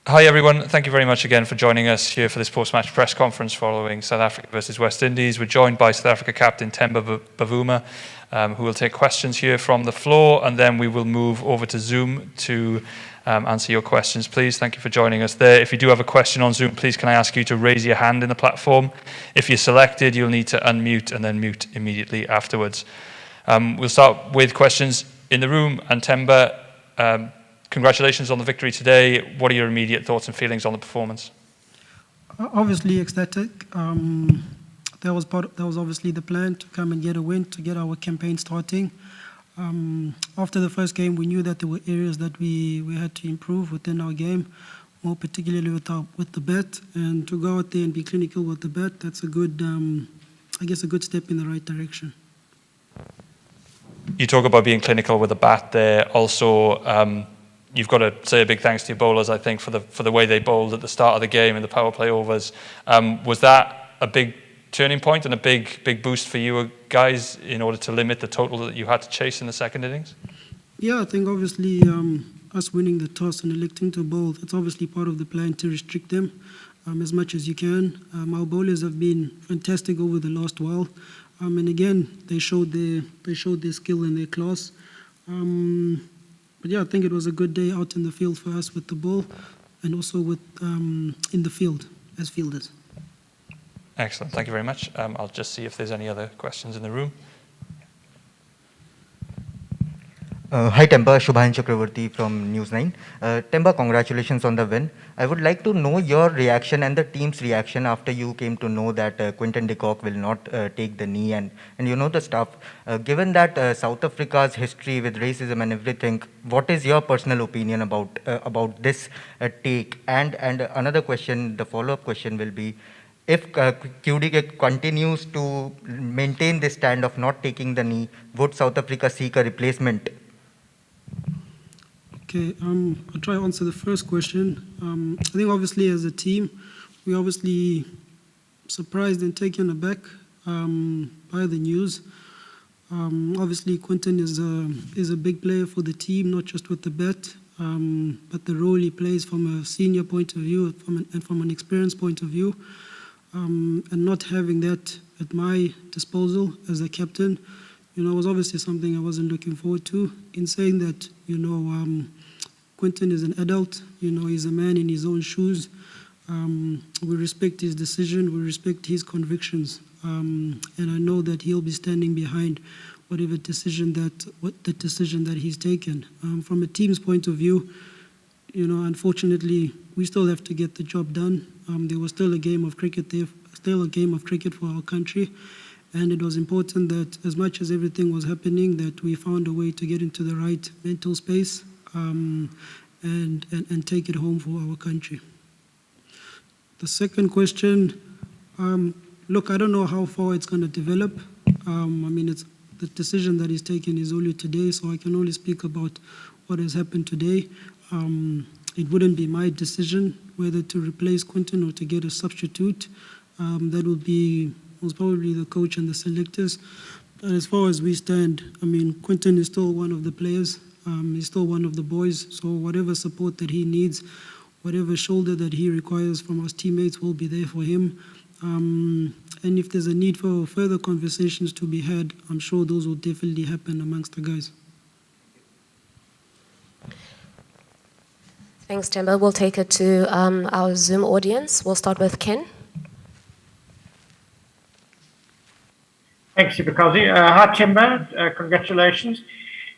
Hi everyone, thank you very much again for joining us here for this post-match press conference following South Africa versus West Indies. We're joined by South Africa captain Temba Bavuma, who will take questions here from the floor, and then we will move over to Zoom to answer your questions. Please, thank you for joining us there. If you do have a question on Zoom, please can I ask you to raise your hand in the platform. If you're selected, you'll need to unmute and then mute immediately afterwards. We'll start with questions in the room, and Temba, congratulations on the victory today. What are your immediate thoughts and feelings on the performance? Obviously ecstatic. That was obviously the plan, to come and get a win, to get our campaign starting. After the first game, we knew that there were areas that we had to improve within our game, more particularly with the bat, and to go out there and be clinical with the bat. That's a good, I guess, a good step in the right direction. You talk about being clinical with the bat there. Also, you've got to say a big thanks to your bowlers, I think, for the way they bowled at the start of the game in the power play overs. Was that a big turning point and a big boost for you guys in order to limit the total that you had to chase in the second innings? Yeah, I think obviously us winning the toss and electing to bowl, that's obviously part of the plan, to restrict them as much as you can. Our bowlers have been fantastic over the last while, and again they showed their skill and their class. But yeah, I think it was a good day out in the field for us with the ball, and also with in the field as fielders. Excellent, thank you very much. I'll just see if there's any other questions in the room. Hi Temba, Shubhan Chakravarti from News 9. Temba, congratulations on the win. I would like to know your reaction and the team's reaction after you came to know that Quinton de Kock will not take the knee, and you know the stuff. Given that South Africa's history with racism and everything, what is your personal opinion about this take? And another question, the follow-up question will be, if QDK continues to maintain this stand of not taking the knee, would South Africa seek a replacement? Okay, I'll try to answer the first question. I think obviously as a team, we're obviously surprised and taken aback by the news. Obviously Quinton is a big player for the team, not just with the bat, but the role he plays from a senior point of view and from an experience point of view. And not having that at my disposal as a captain, was obviously something I wasn't looking forward to. In saying that, Quinton is an adult, he's a man in his own shoes. We respect his decision, we respect his convictions, and I know that he'll be standing behind whatever decision that he's taken. From a team's point of view, unfortunately, we still have to get the job done. There was still a game of cricket there, still a game of cricket for our country. And it was important that as much as everything was happening, that we found a way to get into the right mental space and take it home for our country. The second question, look, I don't know how far it's going to develop. It's the decision that is taken is only today, so I can only speak about what has happened today. It wouldn't be my decision whether to replace Quinton or to get a substitute. That would be most probably the coach and the selectors. But as far as we stand, Quinton is still one of the players. He's still one of the boys. So whatever support that he needs, whatever shoulder that he requires from us teammates will be there for him. And if there's a need for further conversations to be had, I'm sure those will definitely happen amongst the guys. Thanks, Temba. We'll take it to our Zoom audience. We'll start with Ken. Thanks, Sibakazi. Hi, Temba. Congratulations.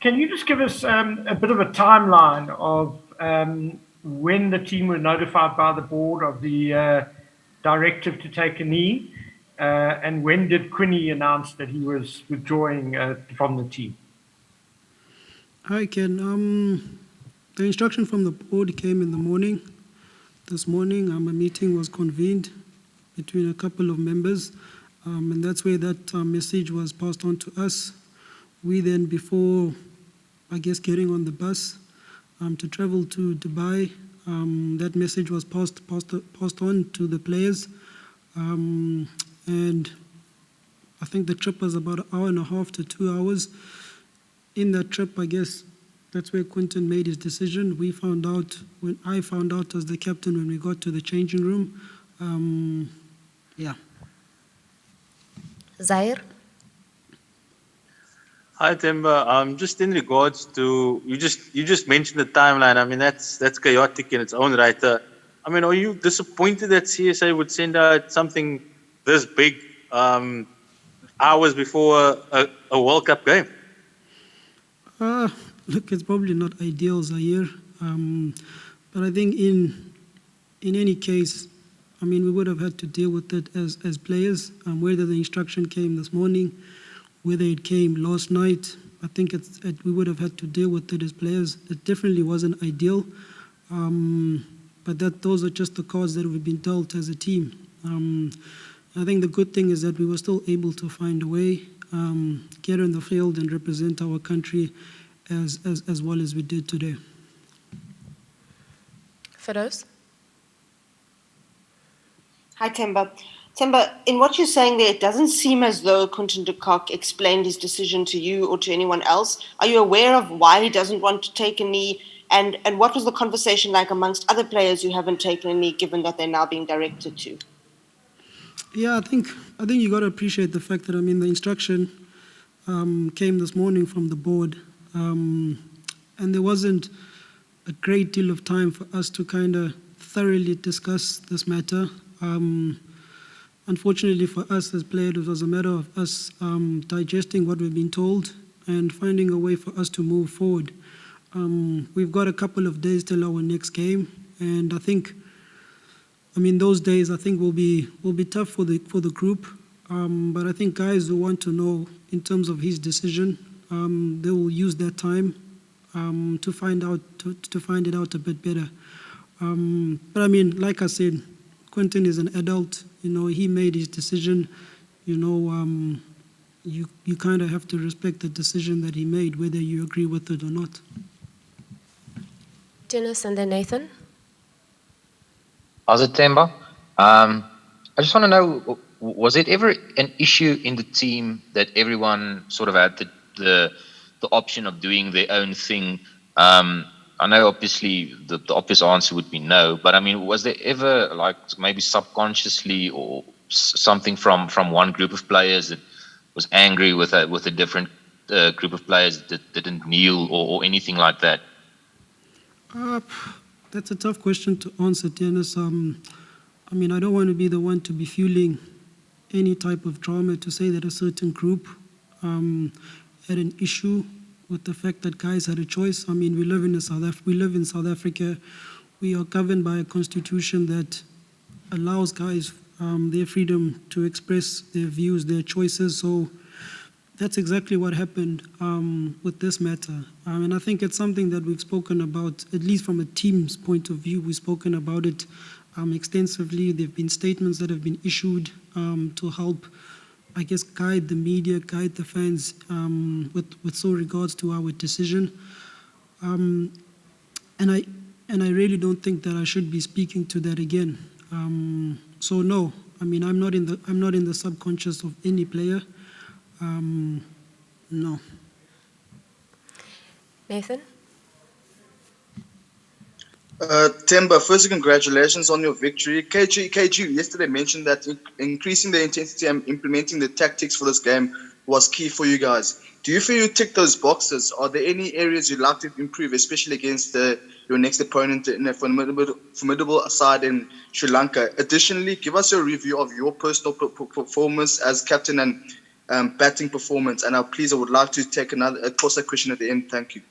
Can you just give us a bit of a timeline of when the team were notified by the board of the directive to take a knee, and when did Quinny announce that he was withdrawing from the team? Hi, Ken. The instruction from the board came in the morning. This morning, a meeting was convened between a couple of members, and that's where that message was passed on to us. We then, before, getting on the bus to travel to Dubai, that message was passed on to the players, and I think the trip was about an hour and a half to 2 hours. In that trip, That's where Quinton made his decision. We found out, when I found out as the captain when we got to the changing room. Yeah. Theyre? Hi, Temba. Just in regards to you just mentioned the timeline. I mean, that's chaotic in its own right. I mean, are you disappointed that CSA would send out something this big hours before a World Cup game? Look, it's probably not ideal, Zaire, but I think in any case, I mean, we would have had to deal with it as players. Whether the instruction came this morning, whether it came last night, I think we would have had to deal with it as players. It definitely wasn't ideal, but those are just the cards that we've been dealt as a team. I think the good thing is that we were still able to find a way, get on the field and represent our country as well as we did today. Feroz? Hi, Temba. Temba, in what you're saying there, it doesn't seem as though Quinton de Kock explained his decision to you or to anyone else. Are you aware of why he doesn't want to take a knee? And what was the conversation like amongst other players who haven't taken a knee, given that they're now being directed to? Yeah, I think you got to appreciate the fact that, I mean, the instruction came this morning from the board, and there wasn't a great deal of time for us to kind of thoroughly discuss this matter. Unfortunately for us as players, it was a matter of us digesting what we've been told and finding a way for us to move forward. We've got a couple of days till our next game, and I think, I mean, those days I think will be tough for the group. But I think guys who want to know in terms of his decision, they will use that time to find it out a bit better. But I mean, like I said, Quinton is an adult. You know, he made his decision. You know, you kind of have to respect the decision that he made, whether you agree with it or not. Dennis and then Nathan? How's it, Temba? I just want to know, was it ever an issue in the team that everyone sort of had the option of doing their own thing? I know obviously the obvious answer would be no, but I mean, was there ever like maybe subconsciously or something from one group of players that was angry with a different group of players that didn't kneel or anything like that? That's a tough question to answer, Dennis. I mean, I don't want to be the one to be fueling any type of drama to say that a certain group had an issue with the fact that guys had a choice. I mean, we live in South Africa. We are governed by a constitution that allows guys their freedom to express their views, their choices. So that's exactly what happened with this matter. And I think it's something that we've spoken about, at least from a team's point of view. We've spoken about it extensively. There have been statements that have been issued to help, I guess, guide the media, guide the fans with so regards to our decision. And I really don't think that I should be speaking to that again. So no, I mean, I'm not in the subconscious of any player. No. Nathan? Temba, firstly, congratulations on your victory. KG yesterday mentioned that increasing the intensity and implementing the tactics for this game was key for you guys. Do you feel you tick those boxes? Are there any areas you'd like to improve, especially against your next opponent in a formidable side in Sri Lanka? Additionally, give us a review of your personal performance as captain and batting performance. And I would like to take a question at the end. Thank you.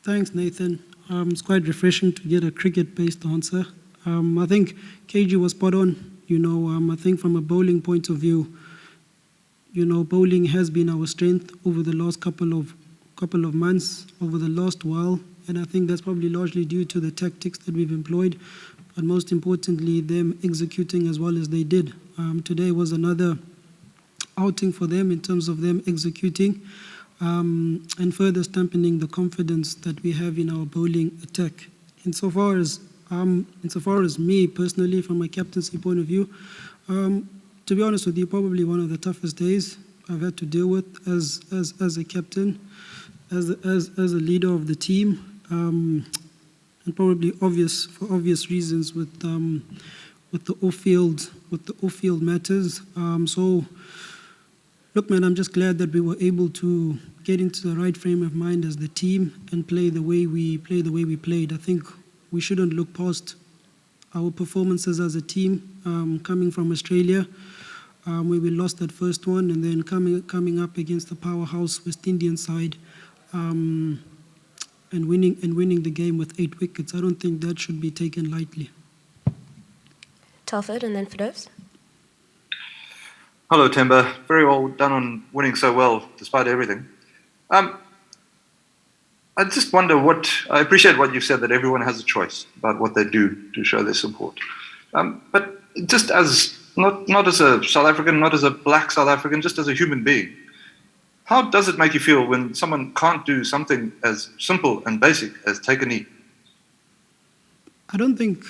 Thanks, Nathan. It's quite refreshing to get a cricket-based answer. I think KG was spot on. You know, I think from a bowling point of view, you know, bowling has been our strength over the last couple of months, over the last while, and I think that's probably largely due to the tactics that we've employed, but most importantly, them executing as well as they did. Today was another outing for them in terms of them executing. And further stamping the confidence that we have in our bowling attack. Insofar as me personally, from my captaincy point of view, to be honest with you, probably one of the toughest days I've had to deal with as a captain. as a leader of the team, and probably for obvious reasons with the off-field matters. So, look, man, I'm just glad that we were able to get into the right frame of mind as the team and play the way we played. I think we shouldn't look past our performances as a team, coming from Australia, where we lost that first one, and then coming up against the powerhouse West Indian side, and winning the game with 8 wickets. I don't think that should be taken lightly. Telford and then Firdous. Hello, Temba. Very well done on winning so well, despite everything. I just wonder I appreciate what you said, that everyone has a choice about what they do to show their support. But just as, not as a South African, not as a black South African, just as a human being, how does it make you feel when someone can't do something as simple and basic as take a knee? I don't think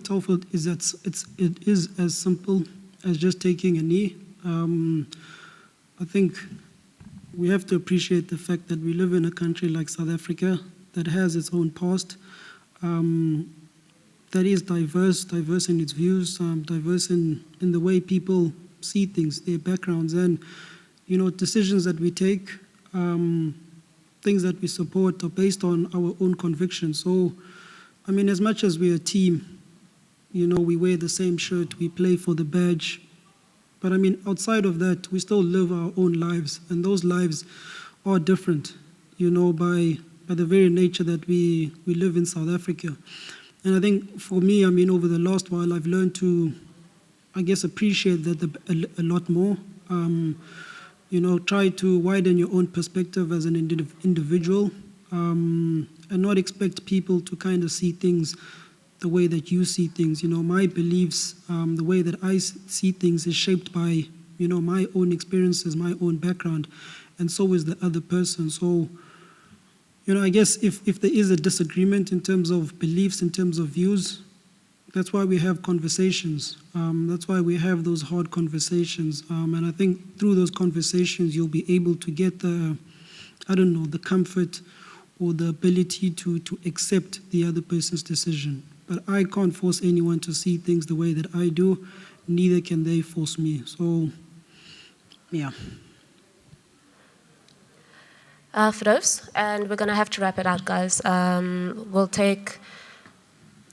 Telford it is as simple as just taking a knee. I think we have to appreciate the fact that we live in a country like South Africa that has its own past, that is diverse in its views, diverse in the way people see things, their backgrounds, and decisions that we take, things that we support are based on our own convictions. So, I mean, as much as we're a team, we wear the same shirt, we play for the badge. But I mean, outside of that, we still live our own lives, and those lives are different, by the very nature that we live in South Africa. And I think for me, I mean, over the last while, I've learned to, I guess, appreciate that a lot more. Try to widen your own perspective as an individual, and not expect people to kind of see things the way that you see things. My beliefs, the way that I see things is shaped by, my own experiences, my own background, and so is the other person. So, I guess if there is a disagreement in terms of beliefs, in terms of views, that's why we have conversations. That's why we have those hard conversations. And I think through those conversations, you'll be able to get the comfort or the ability to accept the other person's decision. But I can't force anyone to see things the way that I do, neither can they force me. So, yeah. Firdous, and we're going to have to wrap it out, guys. We'll take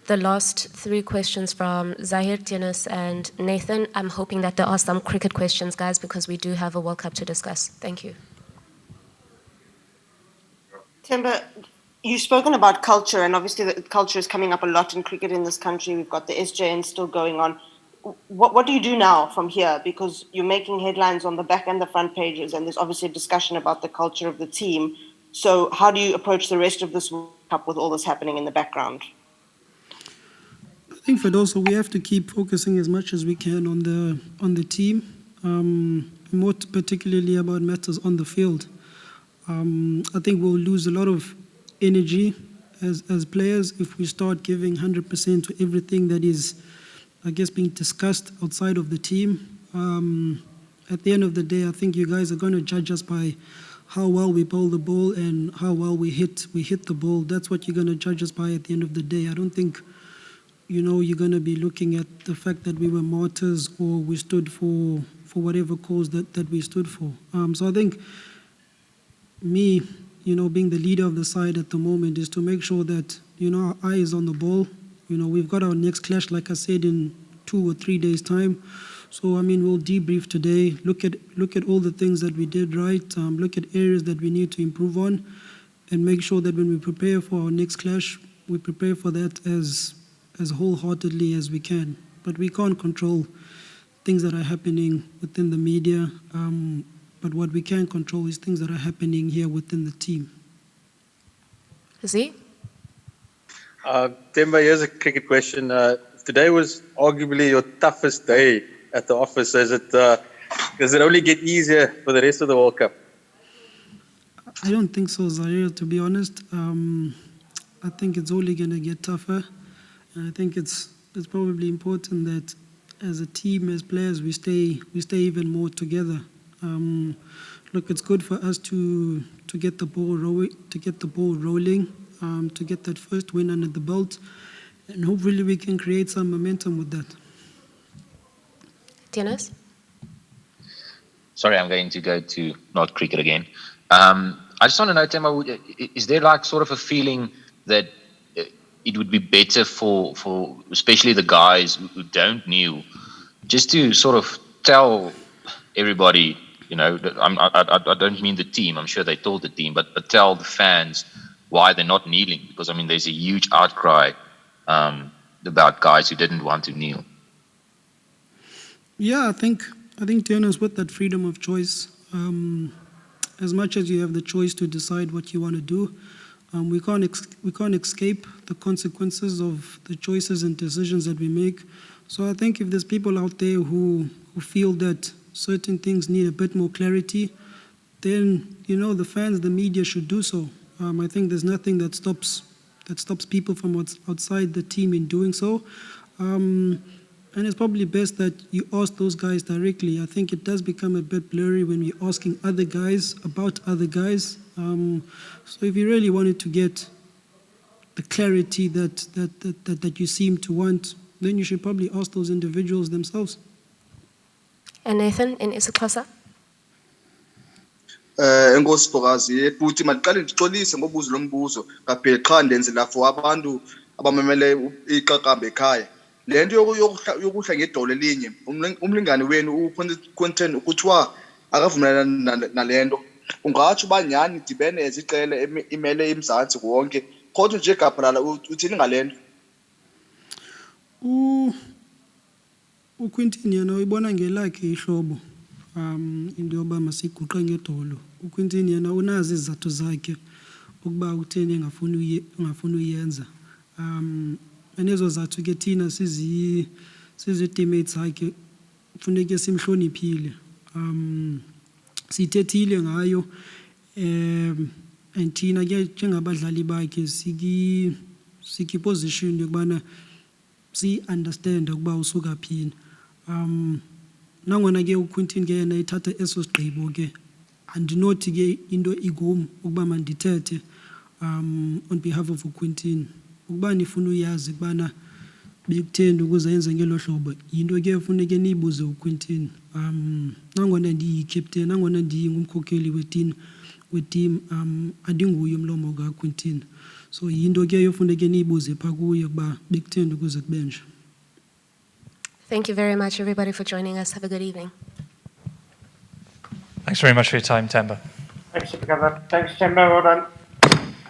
the last 3 questions from Zahir, Tianis, and Nathan. I'm hoping that there are some cricket questions, guys, because we do have a World Cup to discuss. Thank you. Temba, you've spoken about culture, and obviously the culture is coming up a lot in cricket in this country. We've got the SJN still going on. What do you do now from here? Because you're making headlines on the back and the front pages, and there's obviously a discussion about the culture of the team. So how do you approach the rest of this World Cup with all this happening in the background? I think for those, we have to keep focusing as much as we can on the team, more particularly about matters on the field. I think we'll lose a lot of energy as players if we start giving 100% to everything that is, I guess, being discussed outside of the team. At the end of the day, I think you guys are going to judge us by how well we bowl the ball and how well we hit the ball. That's what you're going to judge us by at the end of the day. I don't think, you're going to be looking at the fact that we were martyrs or we stood for whatever cause that we stood for. So I think me, being the leader of the side at the moment is to make sure that, our eye is on the ball. We've got our next clash, like I said, in 2 or 3 days' time. So, I mean, we'll debrief today, look at all the things that we did right, look at areas that we need to improve on, and make sure that when we prepare for our next clash, we prepare for that as wholeheartedly as we can. But we can't control things that are happening within the media. But what we can control is things that are happening here within the team. Z? Temba, here's a cricket question. Today was arguably your toughest day at the office. Does it only get easier for the rest of the World Cup? I don't think so, Zaire, to be honest. I think it's only going to get tougher. And I think it's probably important that as a team, as players, we stay even more together. Look, it's good for us to to get the ball rolling, to get that first win under the belt, and hopefully we can create some momentum with that. Dennis? Sorry, I'm going to go to not cricket again. I just want to know, Temba, is there like sort of a feeling that it would be better for especially the guys who don't kneel, just to sort of tell everybody, you know, I don't mean the team, I'm sure they told the team, but tell the fans why they're not kneeling, because I mean there's a huge outcry about guys who didn't want to kneel. Yeah, I think Dennis, with that freedom of choice, as much as you have the choice to decide what you want to do, we can't escape the consequences of the choices and decisions that we make. So I think if there's people out there who feel that certain things need a bit more clarity, then, you know, the fans, the media should do so. I think there's nothing that stops people from outside the team in doing so. And it's probably best that you ask those guys directly. I think it does become a bit blurry when you're asking other guys about other guys. So if you really wanted to get the clarity that you seem to want, then you should probably ask those individuals themselves. And Nathan, in isiXhosa? Enkosi Bhokazi, bhuti madiqale ndixolise ngobuzo lo mbuzo kaphela qha ndenzela for abantu abamemele iqaqamba ekhaya. Le nto yokuhla ngedolo elinye umlingane wenu uQuinton kuthiwa akavumelana nale nto, ungatsho uba nyhani idibene eziqele imele iMzantsi wonke, kodwa nje Gabhalala uthini ngale nto? uQuinton yena uyibona ngelakhe ihlobo, into yoba masiguqe ngedolo. uQuinton yena unazo izizathu zakhe ukuba utheni engafuni uyenza. Anezo zathu ke thina sizi-teammates zakhe kufuneke simhloniphile, sithethile ngayo, and thina ke njengabadlali bakhe position yokubana si-understand ukuba usuka phini. Nangona ke uQuinton ke yena ithatha eso sigqibo ke, andinothi ke into igum ukuba mandithethe on behalf of uQuinton. Ukuba nifuna uyazi kubana bekutheni ukuze yenze ngelo hlobo, yinto ke funeke niyibuze uQuinton. Nangona ndiyi-captain, nangona ndingumkhokheli weteam, andinguye umlomo kaQuinton. So yinto ke yofuneke niyibuze phaa kuye ukuba bekutheni ukuze kube nje. Thank you very much, everybody, for joining us. Have a good evening. Thanks very much for your time, Temba. Thanks, Temba. Well done.